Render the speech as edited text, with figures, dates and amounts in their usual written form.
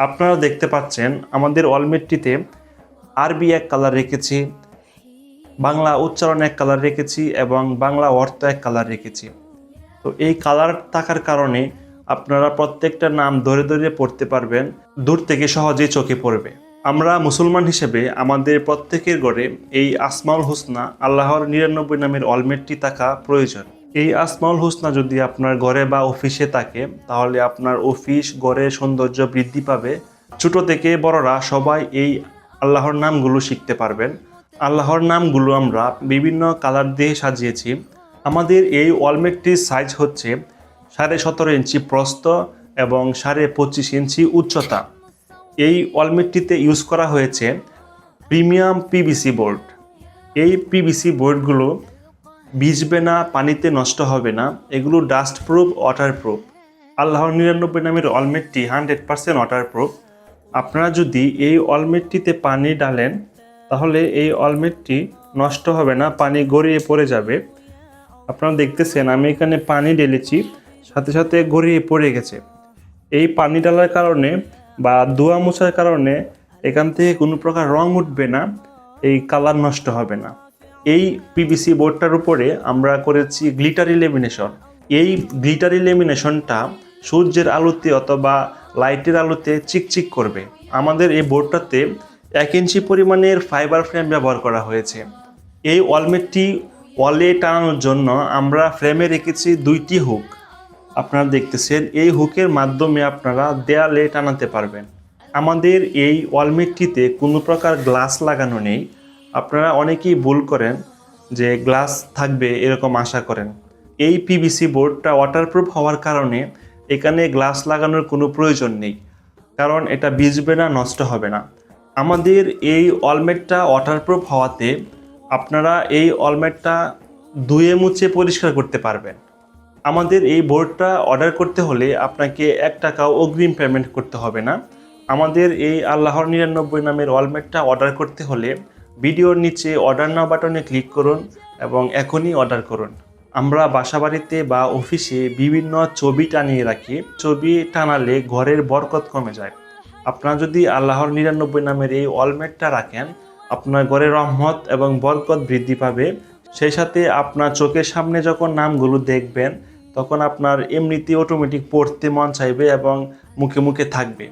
আপনারা দেখতে পাচ্ছেন আমাদের ওয়ালমেটটিতে আরবি এক কালার রেখেছি, বাংলা উচ্চারণ এক কালার রেখেছি এবং বাংলা অর্থ এক কালার রেখেছি। তো এই কালার থাকার কারণে আপনারা প্রত্যেকটা নাম ধরে ধরে পড়তে পারবেন, দূর থেকে সহজেই চোখে পড়বে। আমরা মুসলমান হিসেবে আমাদের প্রত্যেকের ঘরে এই আসমাউল হুসনা, আল্লাহর 99 নামের ওয়ালমেটটি থাকা প্রয়োজন। এই আসমাউল হুসনা যদি আপনার ঘরে বা অফিসে থাকে তাহলে আপনার অফিস ঘরের সৌন্দর্য বৃদ্ধি পাবে। ছোট থেকে বড়রা সবাই এই আল্লাহর নামগুলো শিখতে পারবেন। আল্লাহর নামগুলো আমরা বিভিন্ন কালার দিয়ে সাজিয়েছি। আমাদের এই ওয়ালমেটটির সাইজ হচ্ছে 17.5 ইঞ্চি প্রস্থ এবং 25.5 ইঞ্চি উচ্চতা। এই ওয়ালমেটটিতে ইউজ করা হয়েছে প্রিমিয়াম পিভিসি বোর্ড। এই পিভিসি বোর্ডগুলো ভিজবে না, পানিতে নষ্ট হবে না, এগুলো ডাস্ট প্রুফ, ওয়াটার প্রুফ। আল্লাহর 99 নামের ওয়ালমেটটি 100% ওয়াটার প্রুফ। আপনারা যদি এই ওয়ালমেটটিতে পানি ডালেন তাহলে এই ওয়ালমেটটি নষ্ট হবে না, পানি গড়িয়ে পড়ে যাবে। আপনারা দেখতেছেন আমি এখানে পানি ঢেলেছি, সাথে সাথে গড়িয়ে পড়ে গেছে। এই পানি ডালার কারণে বা ধোয়া মোছার কারণে এখান থেকে কোনো প্রকার রং উঠবে না, এই কালার নষ্ট হবে না। এই পিভিসি বোর্ডটার উপরে আমরা করেছি গ্লিটারি লেমিনেশন। এই গ্লিটারি লেমিনেশনটা সূর্যের আলোতে অথবা লাইটের আলোতে চিকচিক করবে। আমাদের এই বোর্ডটাতে 1 ইঞ্চি পরিমাণের ফাইবার ফ্রেম ব্যবহার করা হয়েছে। এই ওয়ালমেটটি ওয়ালে টানানোর জন্য আমরা ফ্রেমে রেখেছি 2টি হুক। আপনারা দেখতেছেন এই হুকের মাধ্যমে আপনারা দেয়ালে টানাতে পারবেন। আমাদের এই ওয়ালমেটটিতে কোনো প্রকার গ্লাস লাগানো নেই। আপনারা অনেকেই ভুল করেন যে গ্লাস থাকবে এরকম আশা করেন। এই পিভিসি বোর্ডটা ওয়াটারপ্রুফ হওয়ার কারণে এখানে গ্লাস লাগানোর কোনো প্রয়োজন নেই, কারণ এটা ভিজবে না, নষ্ট হবে না। আমাদের এই ওয়ালমেটটা ওয়াটারপ্রুফ হওয়াতে আপনারা এই ওয়ালমেটটা ধুয়ে মুছে পরিষ্কার করতে পারবেন। আমাদের এই বোর্ডটা অর্ডার করতে হলে আপনাকে 1 টাকাও অগ্রিম পেমেন্ট করতে হবে না। আমাদের এই আল্লাহর 99 নামের ওয়ালমেটটা অর্ডার করতে হলে ভিডিওর নিচে অর্ডার নাও বাটনে ক্লিক করুন এবং এখনই অর্ডার করুন। আমরা বাসাবাড়িতে বা অফিসে বিভিন্ন ছবি টানিয়ে রাখি। ছবি টানালে ঘরের বরকত কমে যায়। আপনারা যদি আল্লাহর 99 নামের এই ওয়ালমেটটা রাখেন, আপনার ঘরে রহমত এবং বরকত বৃদ্ধি পাবে। সেই সাথে আপনার চোখের সামনে যখন নামগুলো দেখবেন তখন আপনার এমনিতেই অটোমেটিক পড়তে মন চাইবে এবং মুখে মুখে থাকবে।